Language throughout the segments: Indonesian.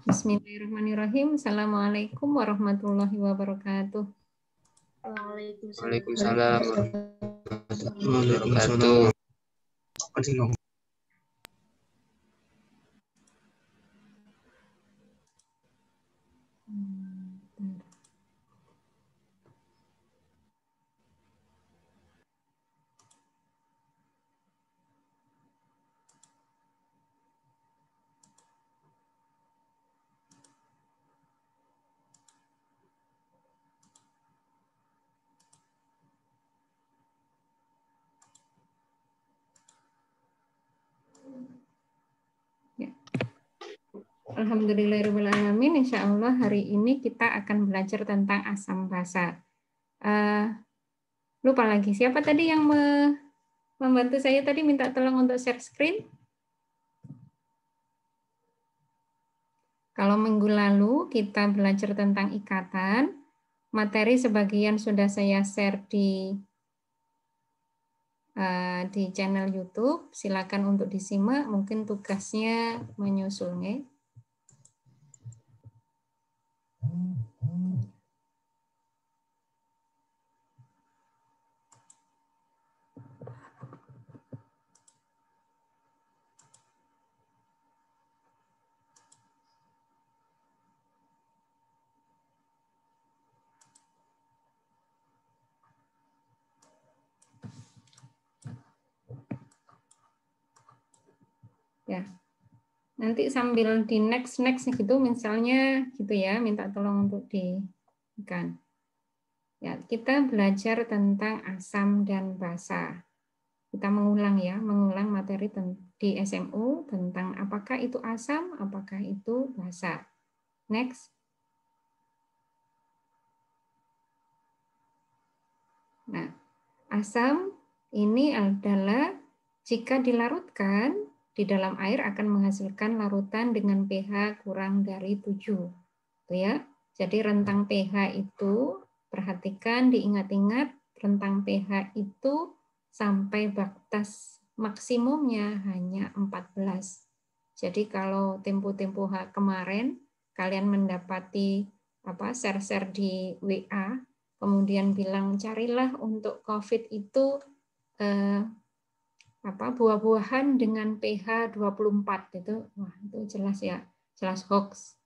Bismillahirrahmanirrahim. Assalamualaikum warahmatullahi wabarakatuh. Waalaikumsalam warahmatullahi wabarakatuh. Alhamdulillahirrahmanirrahim. Insya Allah hari ini kita akan belajar tentang asam basa. Lupa lagi, siapa tadi yang membantu saya tadi minta tolong untuk share screen? Kalau minggu lalu kita belajar tentang ikatan, materi sebagian sudah saya share di channel YouTube. Silakan untuk disimak, mungkin tugasnya menyusulnya. Ya, nanti sambil di next gitu, misalnya gitu ya, minta tolong untuk kan. Ya, kita belajar tentang asam dan basa. Kita mengulang ya, mengulang materi di SMU tentang apakah itu asam, apakah itu basa. Next. Nah, asam ini adalah jika dilarutkan di dalam air akan menghasilkan larutan dengan pH kurang dari 7. Tuh ya. Jadi rentang pH itu, perhatikan, diingat-ingat, rentang pH itu sampai batas maksimumnya hanya 14. Jadi kalau tempo-tempo kemarin kalian mendapati share-share di WA, kemudian bilang carilah untuk COVID itu buah-buahan dengan pH 24 itu, wah itu jelas ya, jelas hoax.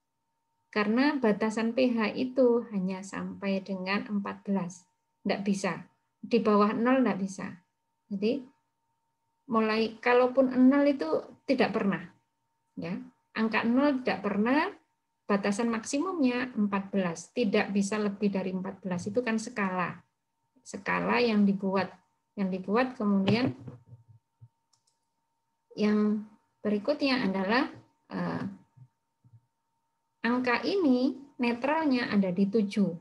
Karena batasan pH itu hanya sampai dengan 14. Tidak bisa. Di bawah 0 tidak bisa. Jadi mulai kalaupun 0 itu tidak pernah. Ya. Angka 0 tidak pernah, batasan maksimumnya 14. Tidak bisa lebih dari 14. Itu kan skala. Skala yang dibuat kemudian yang berikutnya adalah angka ini netralnya ada di 7.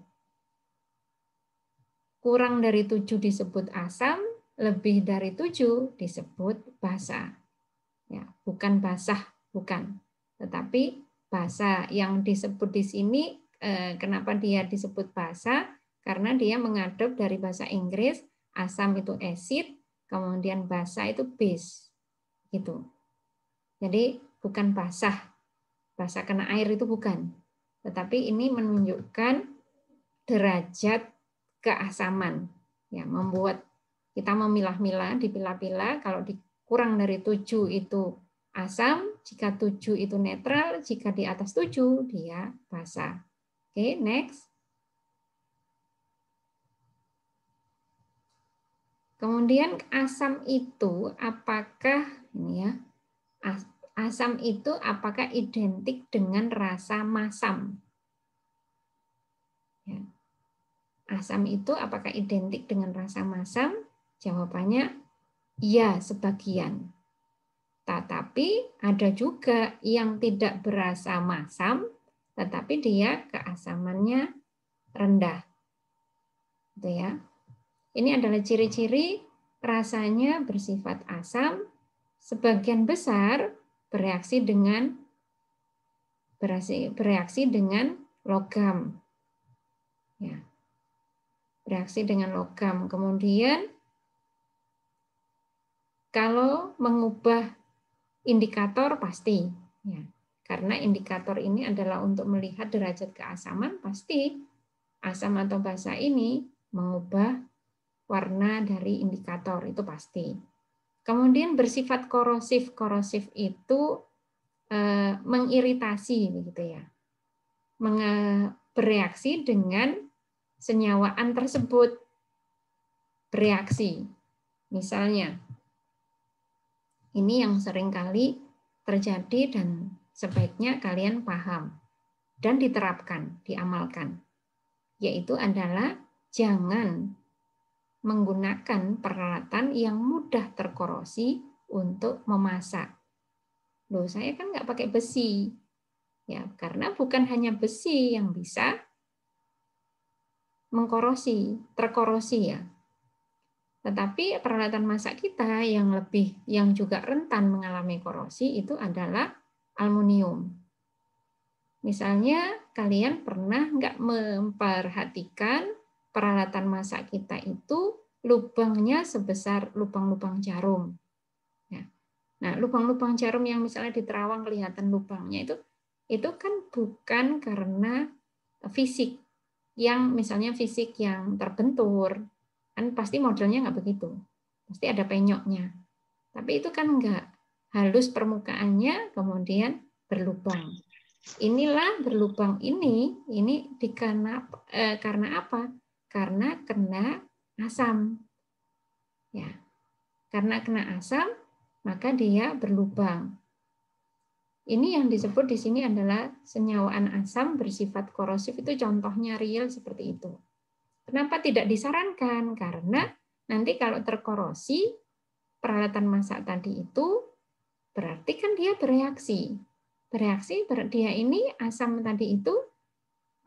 Kurang dari 7 disebut asam, lebih dari 7 disebut basa. Ya, bukan basah, bukan. Tetapi basa yang disebut di sini, kenapa dia disebut basa? Karena dia mengadop dari bahasa Inggris, asam itu acid, kemudian basa itu base. Gitu. Jadi bukan basah. Basah kena air itu bukan. Tetapi ini menunjukkan derajat keasaman. Ya, membuat kita memilah-milah, dipilah-pilah, kalau kurang dari 7 itu asam, jika 7 itu netral, jika di atas 7 dia basa. Oke, next. Kemudian asam itu apakah ini ya? Asam itu apakah identik dengan rasa masam? Ya. Asam itu apakah identik dengan rasa masam? Jawabannya ya, sebagian. Tetapi ada juga yang tidak berasa masam, tetapi dia keasamannya rendah. Gitu ya. Ini adalah ciri-ciri rasanya bersifat asam, sebagian besar bereaksi dengan logam. Ya. Bereaksi dengan logam. Kemudian kalau mengubah indikator pasti. Ya. Karena indikator ini adalah untuk melihat derajat keasaman, pasti asam atau basa ini mengubah warna dari indikator, itu pasti. Kemudian bersifat korosif. Korosif itu mengiritasi, begitu ya. Bereaksi dengan senyawaan tersebut. Bereaksi. Misalnya, ini yang seringkali terjadi dan sebaiknya kalian paham dan diterapkan, diamalkan. Yaitu adalah jangan menggunakan peralatan yang mudah terkorosi untuk memasak. Loh, saya kan nggak pakai besi. Ya, karena bukan hanya besi yang bisa mengkorosi, terkorosi ya. Tetapi peralatan masak kita yang juga rentan mengalami korosi itu adalah aluminium. Misalnya kalian pernah nggak memperhatikan peralatan masak kita itu lubangnya sebesar lubang-lubang jarum. Ya. Nah, lubang-lubang jarum yang misalnya di terawang kelihatan lubangnya itu kan bukan karena fisik yang misalnya fisik yang terbentur. Kan pasti modelnya nggak begitu. Pasti ada penyoknya. Tapi itu kan nggak halus permukaannya, kemudian berlubang. Inilah berlubang ini karena apa? Karena kena asam. Ya. Karena kena asam, maka dia berlubang. Ini yang disebut di sini adalah senyawaan asam bersifat korosif, itu contohnya real seperti itu. Kenapa tidak disarankan? Karena nanti kalau terkorosi, peralatan masak tadi itu berarti kan dia bereaksi. Bereaksi, dia ini asam tadi itu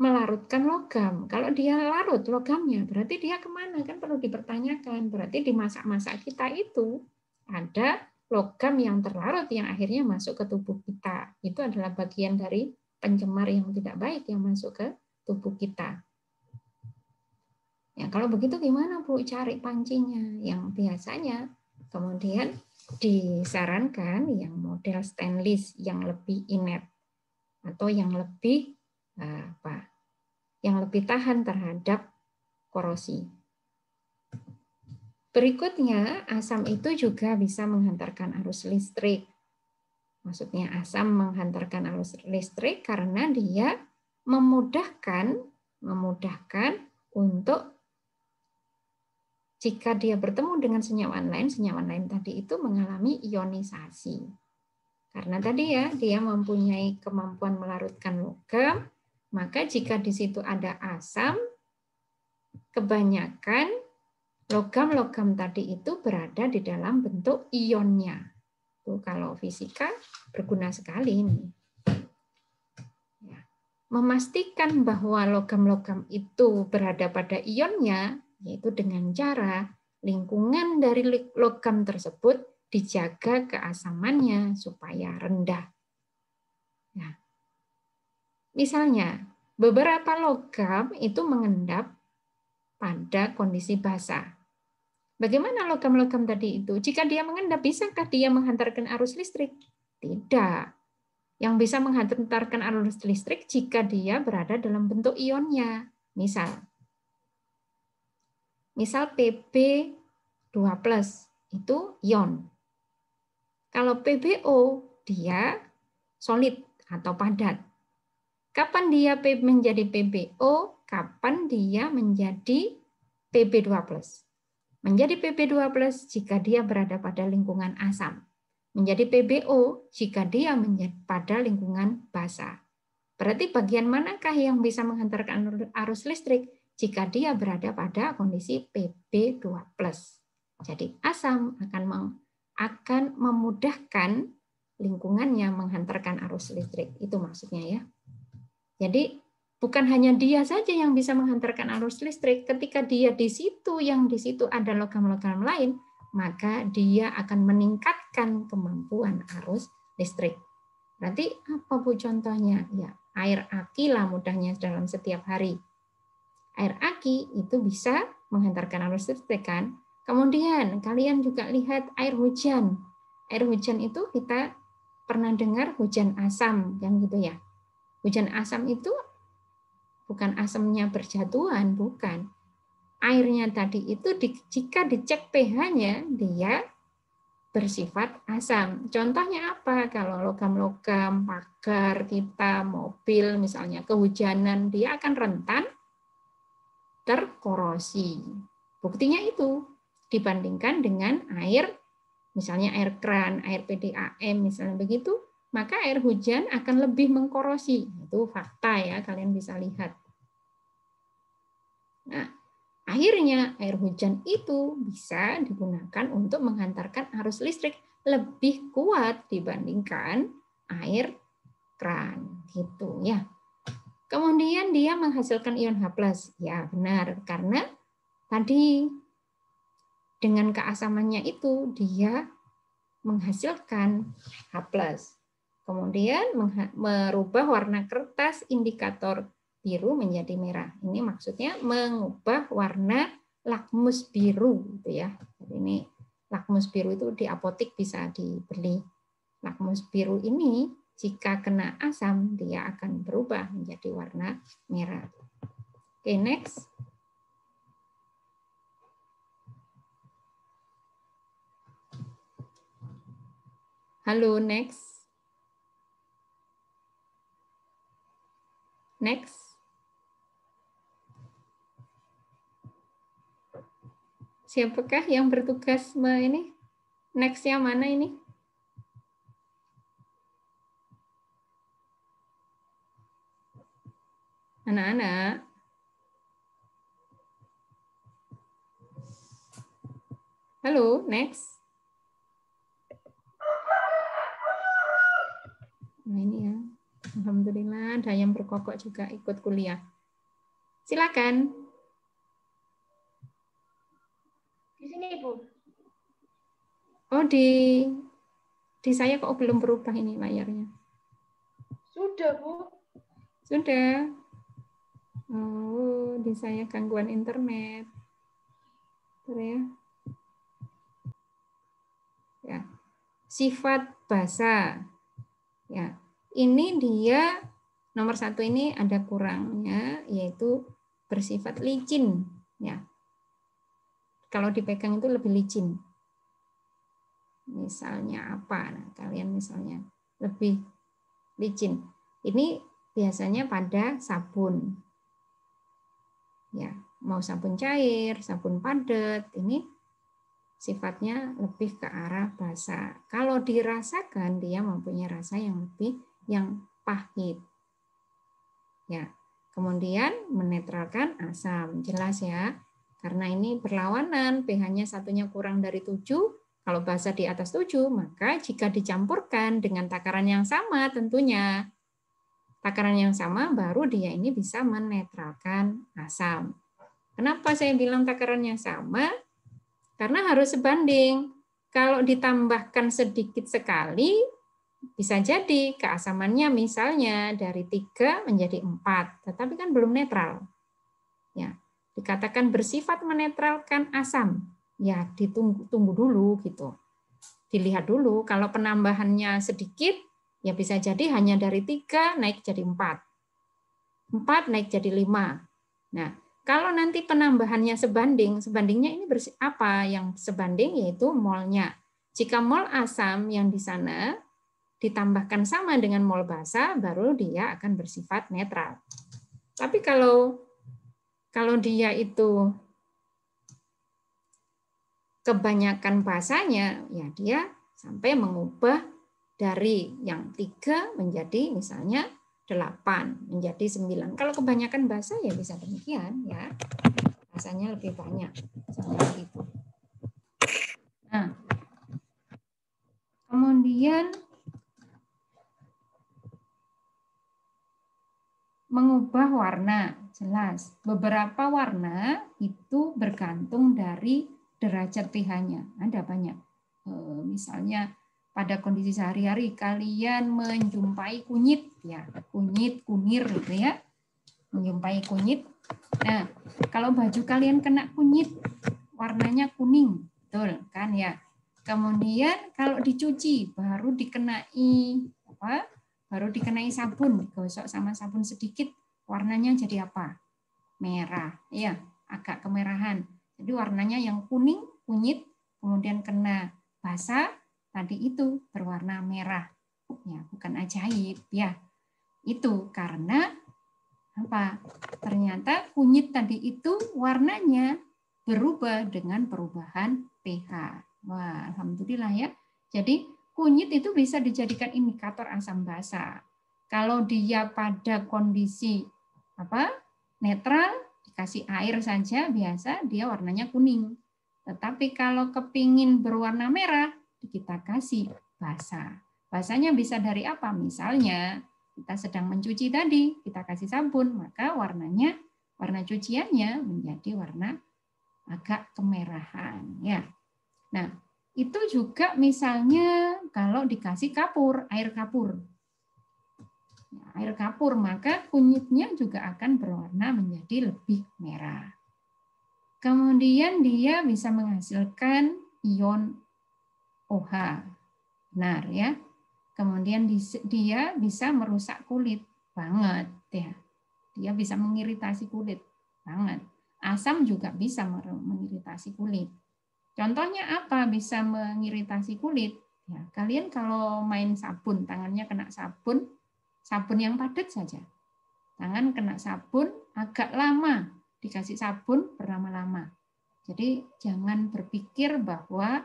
melarutkan logam. Kalau dia larut logamnya, berarti dia kemana? Kan perlu dipertanyakan. Berarti di masak-masak kita itu ada logam yang terlarut yang akhirnya masuk ke tubuh kita. Itu adalah bagian dari pencemar yang tidak baik yang masuk ke tubuh kita. Ya, kalau begitu gimana Bu cari pancinya? Yang biasanya kemudian disarankan yang model stainless yang lebih inert atau yang lebih yang lebih tahan terhadap korosi. Berikutnya, asam itu juga bisa menghantarkan arus listrik. Maksudnya asam menghantarkan arus listrik karena dia memudahkan untuk jika dia bertemu dengan senyawa lain tadi itu mengalami ionisasi. Karena tadi ya, dia mempunyai kemampuan melarutkan logam, maka jika di situ ada asam, kebanyakan logam-logam tadi itu berada di dalam bentuk ionnya. Tuh, kalau fisika berguna sekali ini. Memastikan bahwa logam-logam itu berada pada ionnya, yaitu dengan cara lingkungan dari logam tersebut dijaga keasamannya supaya rendah. Nah, misalnya, beberapa logam itu mengendap pada kondisi basah. Bagaimana logam-logam tadi itu? Jika dia mengendap, bisakah dia menghantarkan arus listrik? Tidak. Yang bisa menghantarkan arus listrik jika dia berada dalam bentuk ionnya. Misal Pb2+ itu ion. Kalau PbO dia solid atau padat. Kapan dia menjadi PbO? Kapan dia menjadi Pb2+. Menjadi Pb2+ jika dia berada pada lingkungan asam. Menjadi PbO jika dia pada lingkungan basa. Berarti bagian manakah yang bisa menghantarkan arus listrik jika dia berada pada kondisi Pb2+. Jadi asam akan memudahkan lingkungannya menghantarkan arus listrik. Itu maksudnya ya. Jadi bukan hanya dia saja yang bisa menghantarkan arus listrik, ketika dia di situ ada logam-logam lain, maka dia akan meningkatkan kemampuan arus listrik. Berarti apa Bu contohnya? Ya, air aki lah mudahnya dalam setiap hari. Air aki itu bisa menghantarkan arus listrik kan? Kemudian kalian juga lihat air hujan. Air hujan itu kita pernah dengar hujan asam kan gitu ya. Hujan asam itu bukan asamnya berjatuhan, bukan. Airnya tadi itu jika dicek pH-nya dia bersifat asam. Contohnya apa? Kalau logam-logam, pagar kita, mobil misalnya kehujanan, dia akan rentan terkorosi. Buktinya itu dibandingkan dengan air, misalnya air keran, air PDAM, misalnya begitu, maka air hujan akan lebih mengkorosi. Itu fakta ya, kalian bisa lihat. Nah, akhirnya air hujan itu bisa digunakan untuk menghantarkan arus listrik lebih kuat dibandingkan air keran, gitu ya. Kemudian dia menghasilkan ion H+. Ya, benar, karena tadi dengan keasamannya itu dia menghasilkan H+. Kemudian merubah warna kertas indikator biru menjadi merah. Ini maksudnya mengubah warna lakmus biru gitu ya. Jadi ini lakmus biru itu di apotek bisa dibeli. Lakmus biru ini jika kena asam dia akan berubah menjadi warna merah. Oke, next. Halo, next. Next. Siapakah yang bertugas ini? Next-nya mana ini? Anak-anak. Halo, next. Nah, ini ya. Alhamdulillah ada yang berkokok juga ikut kuliah. Silakan. Di sini, Bu. Oh, di saya kok belum berubah ini layarnya. Sudah, Bu. Sudah. Oh, di saya gangguan internet. Ya. Ya. Sifat basa. Ya. Ini dia nomor 1 ini ada kurangnya, yaitu bersifat licin. Ya. Kalau dipegang itu lebih licin. Misalnya apa? Nah, kalian misalnya lebih licin. Ini biasanya pada sabun. Ya, mau sabun cair, sabun padat, ini sifatnya lebih ke arah basa. Kalau dirasakan dia mempunyai rasa yang pahit. Ya. Kemudian menetralkan asam, jelas ya. Karena ini berlawanan, pH-nya satunya kurang dari 7, kalau basa di atas 7, maka jika dicampurkan dengan takaran yang sama tentunya takaran yang sama baru dia ini bisa menetralkan asam. Kenapa saya bilang takarannya sama? Karena harus sebanding. Kalau ditambahkan sedikit sekali, bisa jadi keasamannya misalnya dari 3 menjadi 4, tetapi kan belum netral. Ya, dikatakan bersifat menetralkan asam. Ya, ditunggu dulu gitu. Dilihat dulu, kalau penambahannya sedikit, ya bisa jadi hanya dari 3 naik jadi 4. 4 naik jadi 5. Nah, kalau nanti penambahannya sebandingnya ini apa? Yang sebanding yaitu molnya. Jika mol asam yang di sana ditambahkan sama dengan mol basa, baru dia akan bersifat netral. Tapi kalau dia itu kebanyakan basanya, ya dia sampai mengubah dari yang 3 menjadi misalnya 8, menjadi 9. Kalau kebanyakan basa ya bisa demikian ya. Basanya lebih banyak. Misalnya begitu. Nah, kemudian mengubah warna, jelas. Beberapa warna itu bergantung dari derajat pH-nya. Ada banyak. Misalnya pada kondisi sehari-hari kalian menjumpai kunyit, ya kunyit, kunir, gitu ya, menjumpai kunyit. Nah, kalau baju kalian kena kunyit, warnanya kuning, betul kan ya? Kemudian kalau dicuci baru dikenai apa? Baru dikenai sabun, digosok sama sabun sedikit, warnanya jadi apa? Merah. Iya, agak kemerahan. Jadi warnanya yang kuning, kunyit, kemudian kena basah, tadi itu berwarna merah. Ya, bukan ajaib ya. Itu karena apa? Ternyata kunyit tadi itu warnanya berubah dengan perubahan pH. Wah, alhamdulillah ya. Jadi kunyit itu bisa dijadikan indikator asam basa. Kalau dia pada kondisi apa? Netral, dikasih air saja biasa dia warnanya kuning. Tetapi kalau kepingin berwarna merah, kita kasih basa. Basanya bisa dari apa? Misalnya kita sedang mencuci tadi, kita kasih sabun, maka warnanya, warna cuciannya menjadi warna agak kemerahan. Ya. Nah, itu juga misalnya kalau dikasih kapur, air kapur. Air kapur, maka kunyitnya juga akan berwarna menjadi lebih merah. Kemudian dia bisa menghasilkan ion OH. Benar ya. Kemudian dia bisa merusak kulit banget ya. Dia bisa mengiritasi kulit banget. Asam juga bisa mengiritasi kulit. Contohnya apa bisa mengiritasi kulit? Ya, kalian kalau main sabun, tangannya kena sabun, sabun yang padat saja. Tangan kena sabun agak lama, dikasih sabun berlama-lama. Jadi jangan berpikir bahwa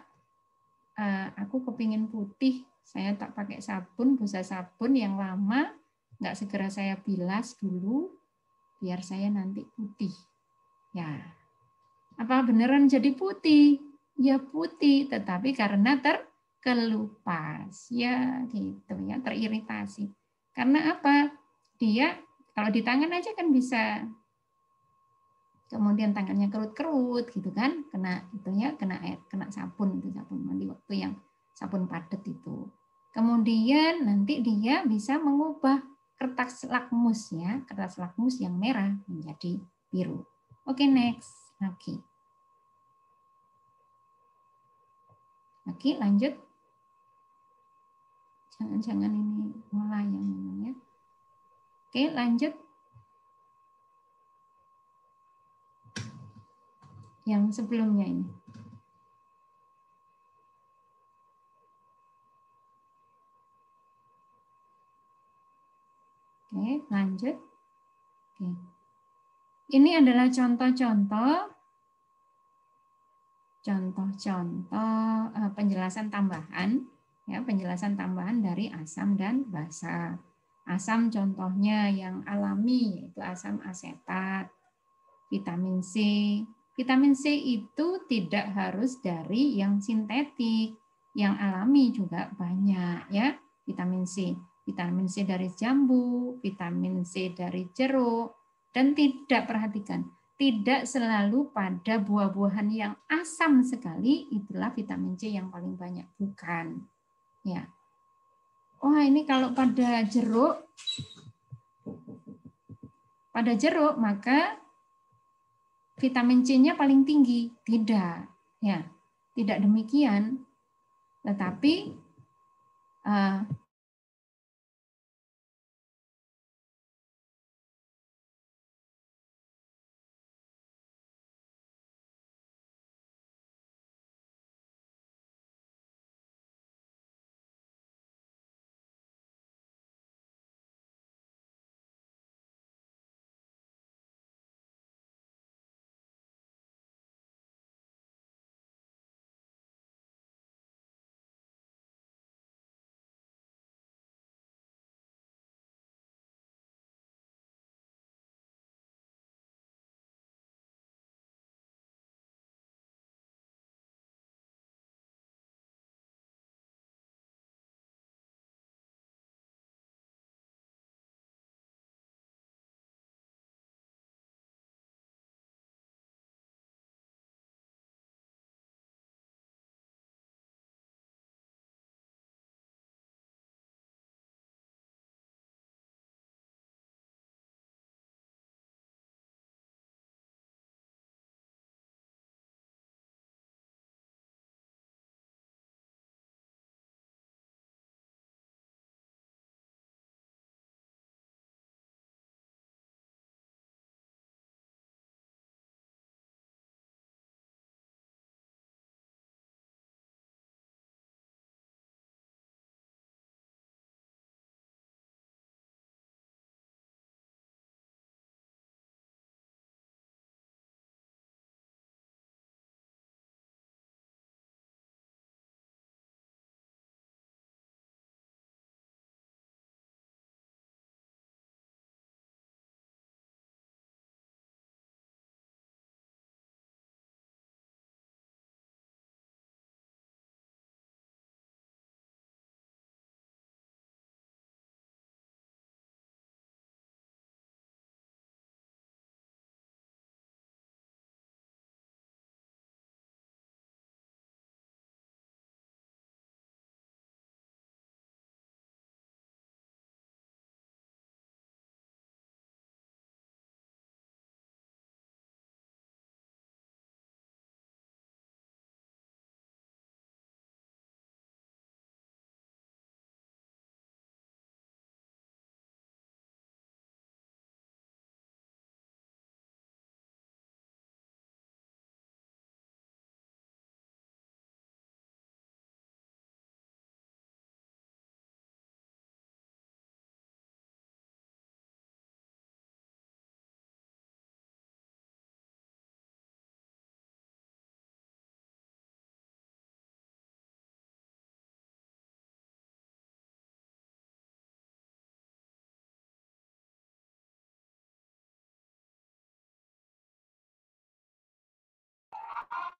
aku kepingin putih, saya tak pakai sabun, busa sabun yang lama, nggak segera saya bilas dulu, biar saya nanti putih. Ya, apa beneran jadi putih? Ya putih, tetapi karena terkelupas, ya gitu ya, teriritasi. Karena apa? Dia kalau di tangan aja kan bisa, kemudian tangannya kerut-kerut gitu kan, kena itu ya, kena air, kena sabun itu sabun mandi waktu yang sabun padat itu. Kemudian nanti dia bisa mengubah kertas lakmus ya, kertas lakmus yang merah menjadi biru. Oke, next lagi. Oke, lanjut. Jangan-jangan ini mulai yang ini ya. Oke, lanjut. Yang sebelumnya ini. Oke, lanjut. Oke. Ini adalah contoh-contoh penjelasan tambahan ya, penjelasan tambahan dari asam dan basa. Asam contohnya yang alami yaitu asam asetat, vitamin C. Vitamin C itu tidak harus dari yang sintetik, yang alami juga banyak ya, vitamin C. Vitamin C dari jambu, vitamin C dari jeruk, dan tidak, perhatikan, tidak selalu pada buah-buahan yang asam sekali itulah vitamin C yang paling banyak, bukan. Ya. Wah, ini kalau pada jeruk maka vitamin C-nya paling tinggi. Tidak. Ya. Tidak demikian. Tetapi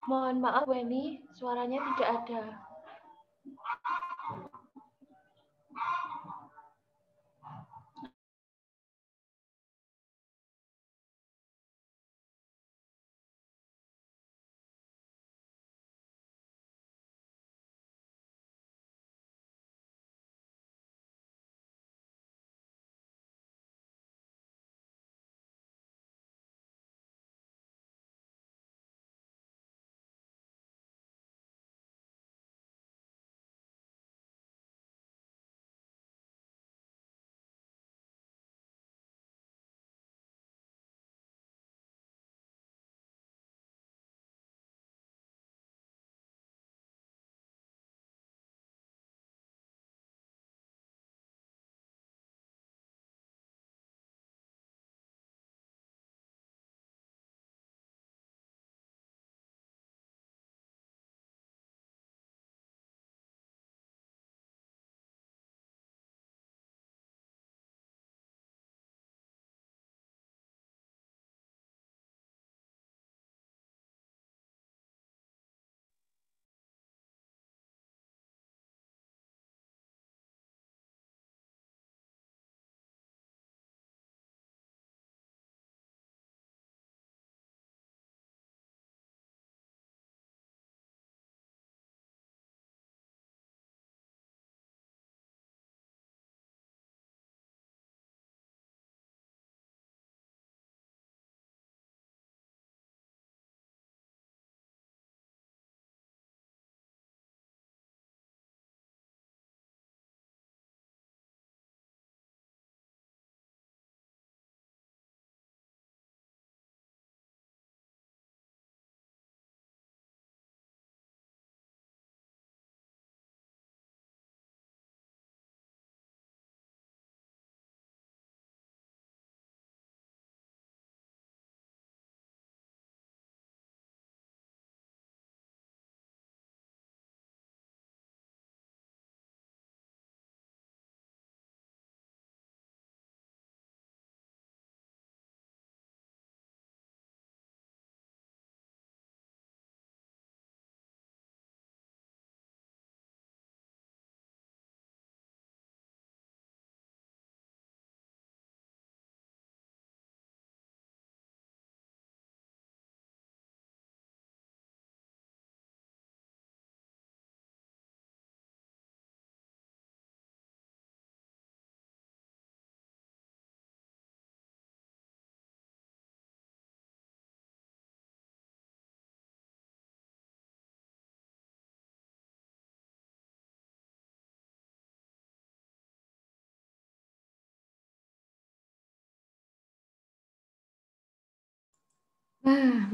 Mohon maaf, Weni, suaranya tidak ada.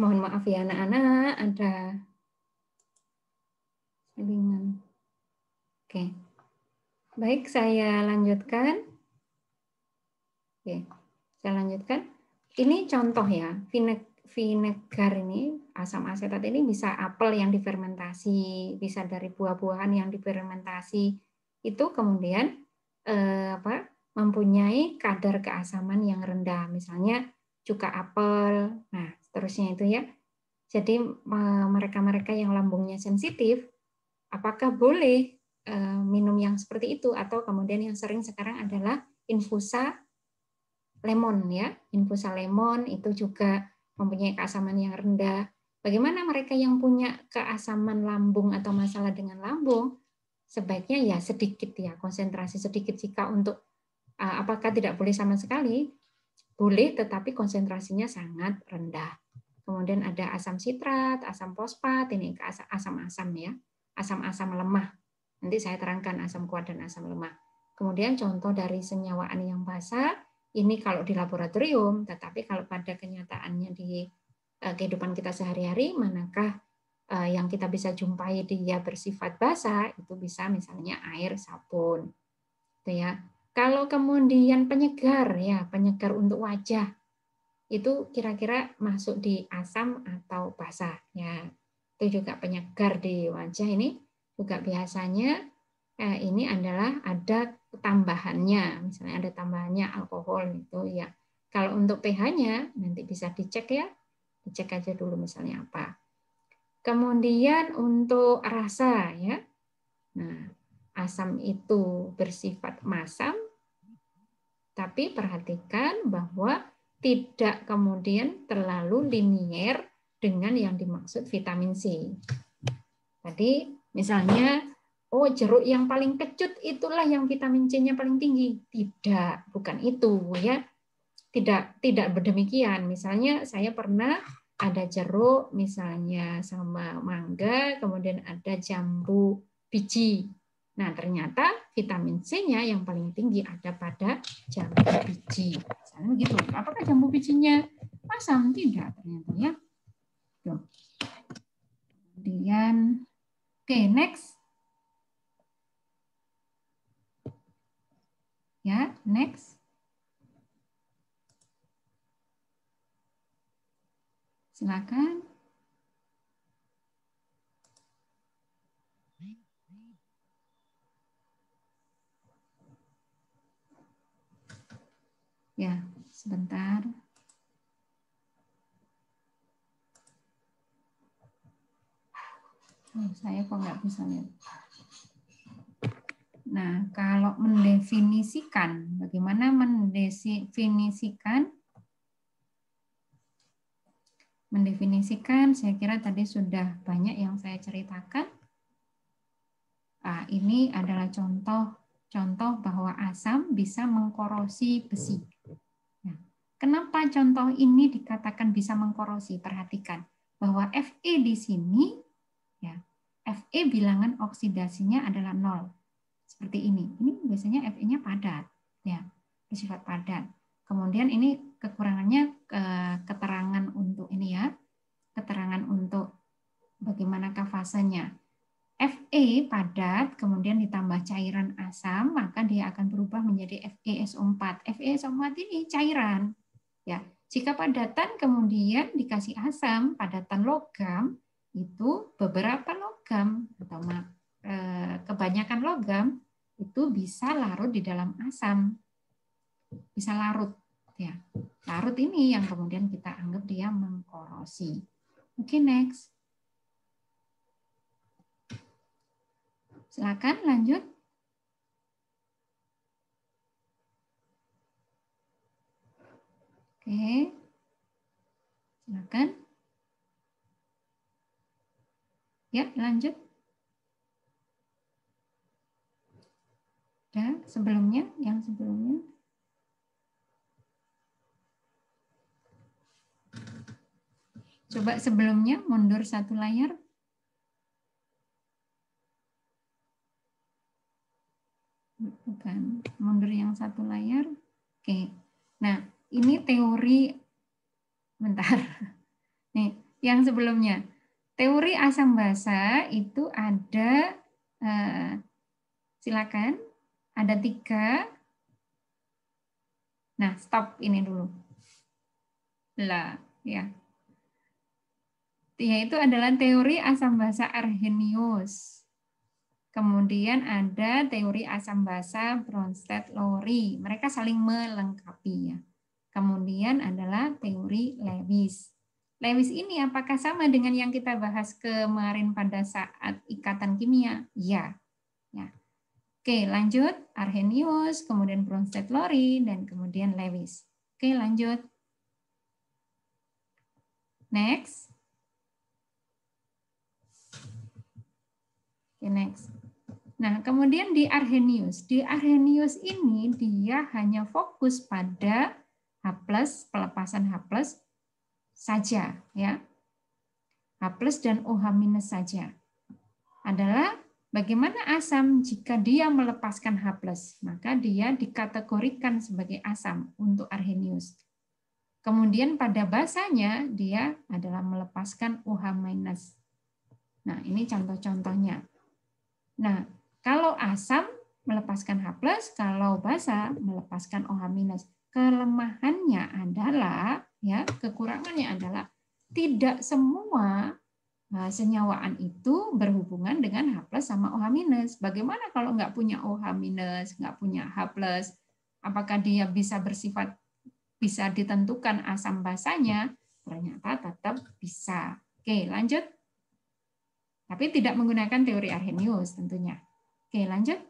Mohon maaf ya anak-anak, ada selingan. Oke. Baik, saya lanjutkan. Oke, saya lanjutkan. Ini contoh ya, vinegar ini, asam asetat ini bisa apel yang difermentasi, bisa dari buah-buahan yang difermentasi. Itu kemudian mempunyai kadar keasaman yang rendah, misalnya cuka apel. Nah, seterusnya itu ya. Jadi mereka-mereka yang lambungnya sensitif, apakah boleh minum yang seperti itu, atau kemudian yang sering sekarang adalah infusa lemon ya, infusa lemon itu juga mempunyai keasaman yang rendah. Bagaimana mereka yang punya keasaman lambung atau masalah dengan lambung? Sebaiknya ya sedikit ya, konsentrasi sedikit. Jika untuk apakah tidak boleh sama sekali? Boleh, tetapi konsentrasinya sangat rendah. Kemudian ada asam sitrat, asam fosfat, ini asam-asam ya, asam-asam lemah. Nanti saya terangkan asam kuat dan asam lemah. Kemudian contoh dari senyawaan yang basah, ini kalau di laboratorium, tetapi kalau pada kenyataannya di kehidupan kita sehari-hari, manakah yang kita bisa jumpai dia bersifat basah, itu bisa misalnya air, sabun. Itu ya. Kalau kemudian penyegar, ya penyegar untuk wajah, itu kira-kira masuk di asam atau basah ya. Itu juga penyegar di wajah ini juga biasanya ini adalah ada tambahannya, misalnya ada tambahannya alkohol itu ya. Kalau untuk pH-nya nanti bisa dicek ya, dicek aja dulu misalnya apa. Kemudian untuk rasa ya. Nah, asam itu bersifat masam, tapi perhatikan bahwa tidak kemudian terlalu linier dengan yang dimaksud vitamin C. Tadi misalnya, oh jeruk yang paling kecut itulah yang vitamin C-nya paling tinggi. Tidak, bukan itu ya. Tidak berdemikian. Misalnya saya pernah ada jeruk misalnya sama mangga, kemudian ada jambu biji. Nah, ternyata vitamin C-nya yang paling tinggi ada pada jambu biji. Misalnya begitu. Apakah jambu bijinya asam? Tidak, ternyata ya. Tuh. Kemudian, oke, next. Ya, next. Silakan. Ya, sebentar. Oh, saya kok nggak bisa lihat. Nah, kalau mendefinisikan, bagaimana mendefinisikan? Mendefinisikan, saya kira tadi sudah banyak yang saya ceritakan. Ini adalah contoh bahwa asam bisa mengkorosi besi. Nah, kenapa contoh ini dikatakan bisa mengkorosi? Perhatikan bahwa Fe di sini, ya, Fe bilangan oksidasinya adalah 0. Seperti ini. Ini biasanya Fe-nya padat, ya, bersifat padat. Kemudian ini kekurangannya keterangan untuk ini ya, keterangan untuk bagaimanakah fasenya. Fe padat, kemudian ditambah cairan asam, maka dia akan berubah menjadi FeSO4. FeSO4 ini cairan, ya. Jika padatan kemudian dikasih asam, padatan logam itu beberapa logam atau kebanyakan logam itu bisa larut di dalam asam, bisa larut, ya. Larut ini yang kemudian kita anggap dia mengkorosi. Oke, next. Silakan lanjut. Oke, silakan. Ya, lanjut. Dan sebelumnya, yang sebelumnya. Coba sebelumnya mundur satu layar. Bukan, mundur yang satu layar. Oke. Nah, ini teori, bentar. Nih, yang sebelumnya. Teori asam basa itu ada, silakan, ada 3. Nah, stop ini dulu. Lah, ya. Yaitu adalah teori asam basa Arrhenius. Kemudian ada teori asam basa Bronsted-Lowry. Mereka saling melengkapi ya. Kemudian adalah teori Lewis. Lewis ini apakah sama dengan yang kita bahas kemarin pada saat ikatan kimia? Ya. Ya. Oke, lanjut. Arrhenius, kemudian Bronsted-Lowry, dan kemudian Lewis. Oke, lanjut. Next. Oke, next. Nah, kemudian di Arrhenius ini dia hanya fokus pada H+, pelepasan H+ saja, ya. H+ dan OH- saja. Adalah bagaimana asam jika dia melepaskan H+, maka dia dikategorikan sebagai asam untuk Arrhenius. Kemudian pada basanya dia adalah melepaskan OH-. Nah, ini contoh-contohnya. Nah, kalau asam melepaskan H+, kalau basa melepaskan OH-. Kelemahannya adalah, ya, kekurangannya adalah tidak semua senyawaan itu berhubungan dengan H+ sama OH-. Bagaimana kalau nggak punya OH-, nggak punya H+, apakah dia bisa ditentukan asam basanya? Ternyata tetap bisa. Oke, lanjut. Tapi tidak menggunakan teori Arrhenius tentunya. Oke, lanjut.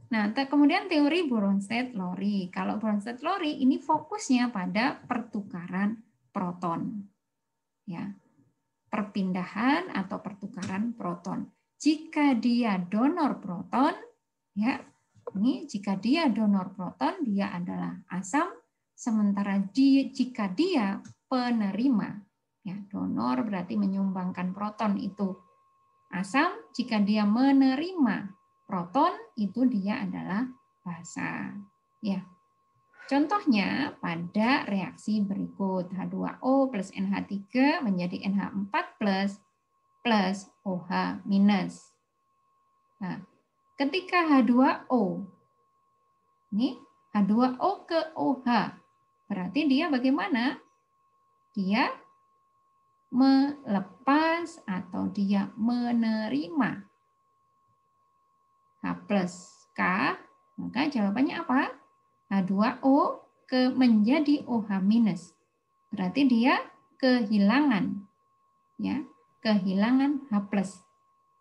Nah, kemudian teori Bronsted-Lowry. Kalau Bronsted-Lowry ini fokusnya pada pertukaran proton. Ya. Perpindahan atau pertukaran proton. Jika dia donor proton, ya, ini jika dia donor proton, dia adalah asam, sementara jika dia penerima, ya, donor berarti menyumbangkan proton itu asam, jika dia menerima proton itu dia adalah basa. Ya. Contohnya pada reaksi berikut H2O plus NH3 menjadi NH4 plus OH minus. Nah, ketika H2O ini H2O ke OH berarti dia bagaimana? Dia melepas atau dia menerima H plus K, maka jawabannya apa? H2O menjadi OH minus. Berarti dia kehilangan, ya, kehilangan H plus.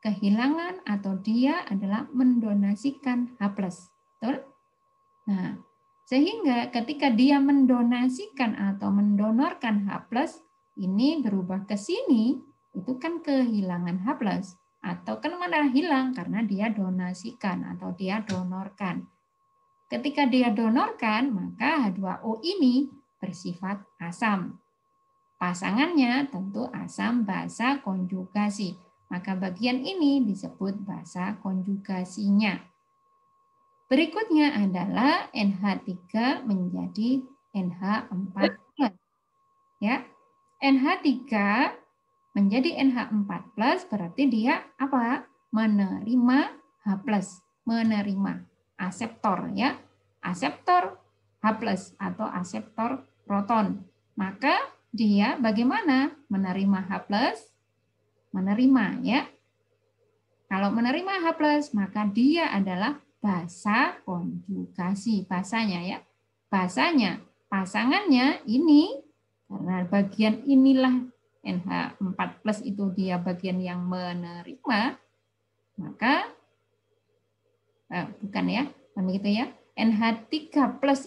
Kehilangan atau dia adalah mendonasikan H plus. Betul? Nah, sehingga ketika dia mendonasikan atau mendonorkan H plus, ini berubah ke sini, itu kan kehilangan H plus. Atau kan mana hilang karena dia donasikan atau dia donorkan. Ketika dia donorkan, maka H2O ini bersifat asam. Pasangannya tentu asam basa konjugasi. Maka bagian ini disebut basa konjugasinya. Berikutnya adalah NH3 menjadi NH4+. Ya. NH3 menjadi NH4+ berarti dia apa? Menerima H+, menerima aseptor, ya. Aseptor H+ atau aseptor proton. Maka dia bagaimana? Menerima H+, menerima, ya. Kalau menerima H+, maka dia adalah basa konjugasi, basanya, ya. Basanya, pasangannya ini karena bagian inilah NH4+ itu dia bagian yang menerima, maka bukan ya, begitu ya. NH3+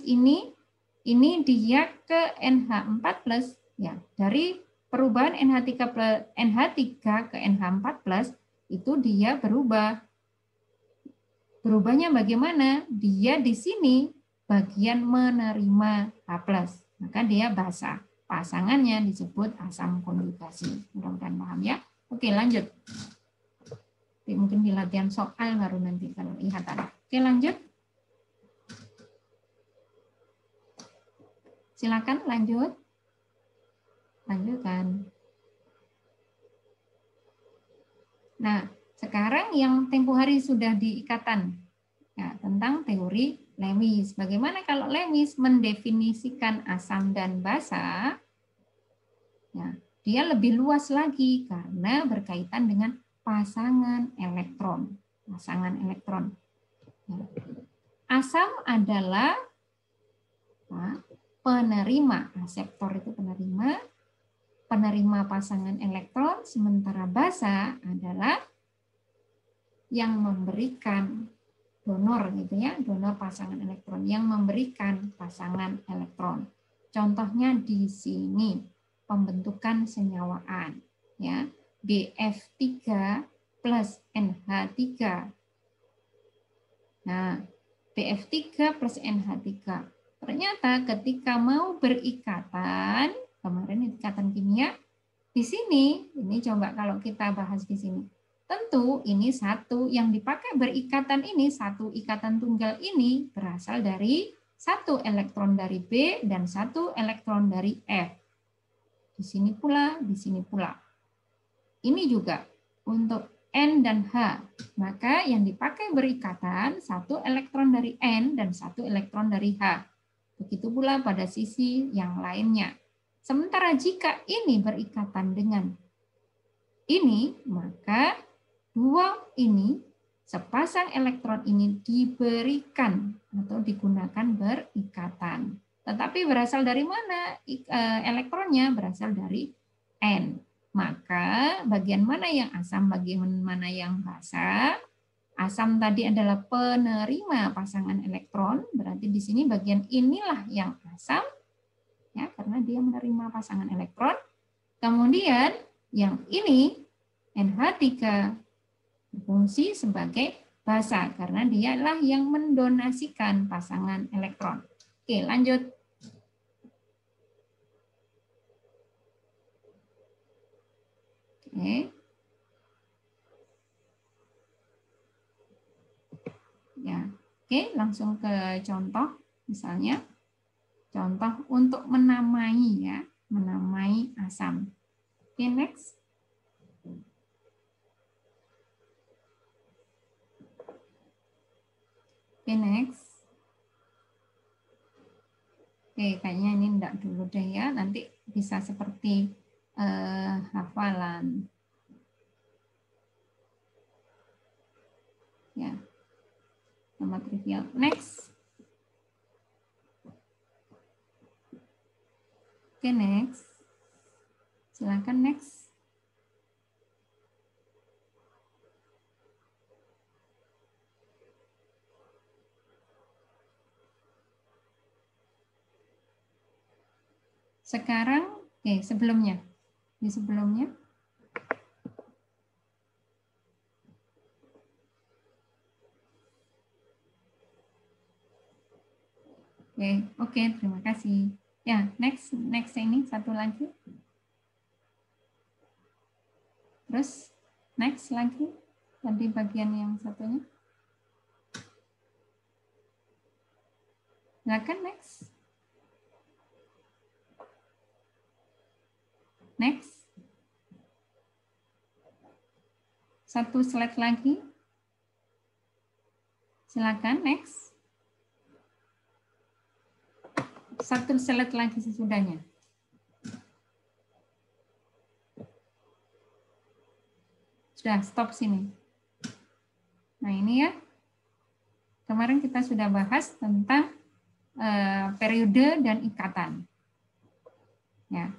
ini dia ke NH4+, ya. Dari perubahan NH3 ke NH4+ itu dia berubah. Berubahnya bagaimana? Dia di sini bagian menerima H+, maka dia basa. Pasangannya disebut asam konjugasi. Mudah-mudahan paham ya. Oke, lanjut. Mungkin di latihan soal baru nanti kalau lihatan. Oke, lanjut. Silakan lanjut. Lanjutkan. Nah, sekarang yang tempo hari sudah di ikatan ya, tentang teori Lewis. Bagaimana kalau Lewis mendefinisikan asam dan basa? Ya, dia lebih luas lagi karena berkaitan dengan pasangan elektron. Pasangan elektron. Ya. Asam adalah penerima, aseptor itu penerima pasangan elektron, sementara basa adalah yang memberikan donor gitu ya, donor pasangan elektron yang memberikan pasangan elektron. Contohnya di sini pembentukan senyawaan ya, BF3 plus NH3. Nah, BF3 plus NH3. Ternyata ketika mau berikatan, kemarin ikatan kimia, di sini, ini coba kalau kita bahas di sini. Tentu ini satu yang dipakai berikatan ini, satu ikatan tunggal ini berasal dari satu elektron dari B dan satu elektron dari F. Di sini pula, di sini pula. Ini juga untuk N dan H. Maka yang dipakai berikatan satu elektron dari N dan satu elektron dari H. Begitu pula pada sisi yang lainnya. Sementara jika ini berikatan dengan ini, maka dua ini, sepasang elektron ini diberikan atau digunakan berikatan. Tetapi berasal dari mana? Elektronnya berasal dari N. Maka bagian mana yang asam, bagian mana yang basa? Asam tadi adalah penerima pasangan elektron, berarti di sini bagian inilah yang asam, ya, karena dia menerima pasangan elektron. Kemudian yang ini NH3 berfungsi sebagai basa karena dialah yang mendonasikan pasangan elektron. Oke, lanjut. Oke. Ya. Oke, langsung ke contoh. Misalnya contoh untuk menamai, ya, menamai asam. Oke, next. Oke, next. Oke, kayaknya ini enggak dulu deh ya. Nanti bisa seperti hafalan. Ya. Nama trivial. Next. Oke, next. Silakan next. Sekarang, sebelumnya. Di sebelumnya. Oke, terima kasih. Ya, next ini satu lagi. Terus, next lagi. Tadi bagian yang satunya. Silakan next. Next. Satu slide lagi. Silakan next. Satu slide lagi sesudahnya. Sudah, stop sini. Nah, ini ya. Kemarin kita sudah bahas tentang periode dan ikatan. Ya.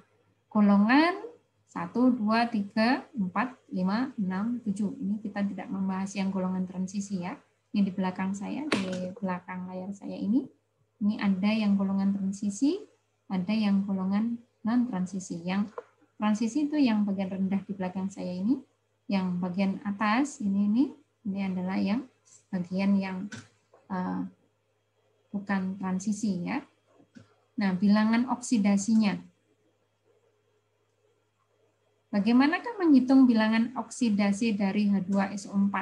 Golongan 1, 2, 3, 4, 5, 6, 7. Ini kita tidak membahas yang golongan transisi ya. Ini di belakang saya, di belakang layar saya ini. Ini ada yang golongan transisi, ada yang golongan non-transisi. Yang transisi itu yang bagian rendah di belakang saya ini. Yang bagian atas ini adalah yang bagian yang bukan transisi ya. Nah, bilangan oksidasinya. Bagaimanakah menghitung bilangan oksidasi dari H2SO4?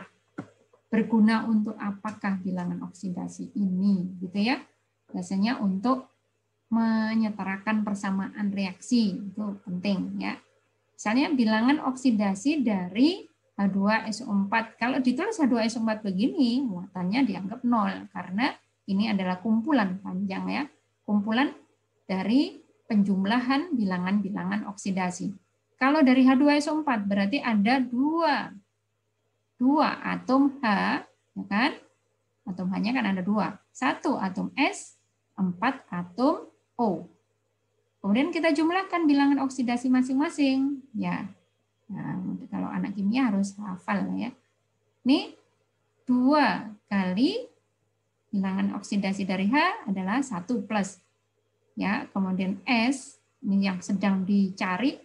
Berguna untuk apakah bilangan oksidasi ini, gitu ya? Biasanya untuk menyetarakan persamaan reaksi, itu penting ya. Misalnya bilangan oksidasi dari H2SO4. Kalau ditulis H2SO4 begini, muatannya dianggap 0 karena ini adalah kumpulan panjang ya. Kumpulan dari penjumlahan bilangan-bilangan oksidasi. Kalau dari H2SO4 berarti ada dua atom H, ya kan? Atom H-nya kan ada 2. 1 atom S, 4 atom O. Kemudian kita jumlahkan bilangan oksidasi masing-masing. Ya, nah, kalau anak kimia harus hafal ya. Ini 2 kali bilangan oksidasi dari H adalah 1 plus. Ya, kemudian S ini yang sedang dicari,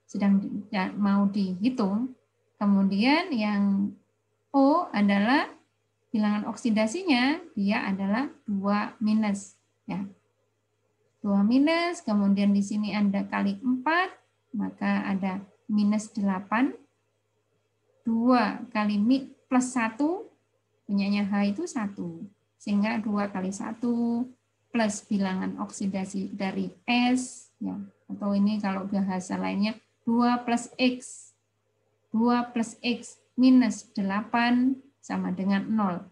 sedang mau dihitung. Kemudian yang O adalah bilangan oksidasinya, dia adalah 2 minus. Ya. 2 minus, kemudian di sini ada kali 4, maka ada minus 8. 2 kali plus 1, punyanya H itu 1. Sehingga 2 kali 1 plus bilangan oksidasi dari S, ya, atau ini kalau bahasa lainnya 2 plus X. 2 plus X minus 8 sama dengan 0.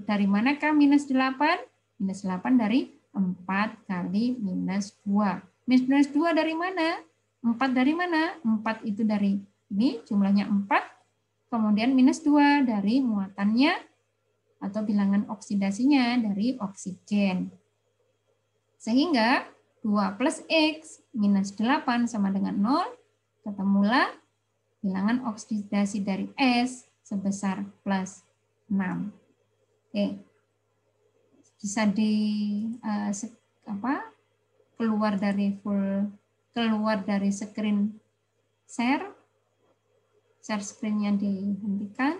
Dari manakah minus 8? Minus 8 dari 4 kali minus 2. Minus 2 dari mana? 4 dari mana? 4 itu dari ini, jumlahnya 4. Kemudian minus 2 dari muatannya atau bilangan oksidasinya dari oksigen. Sehingga 2 plus X minus 8 sama dengan 0, ketemulah bilangan oksidasi dari S sebesar plus 6. Oke. Bisa keluar dari screen share screen-nya dihentikan.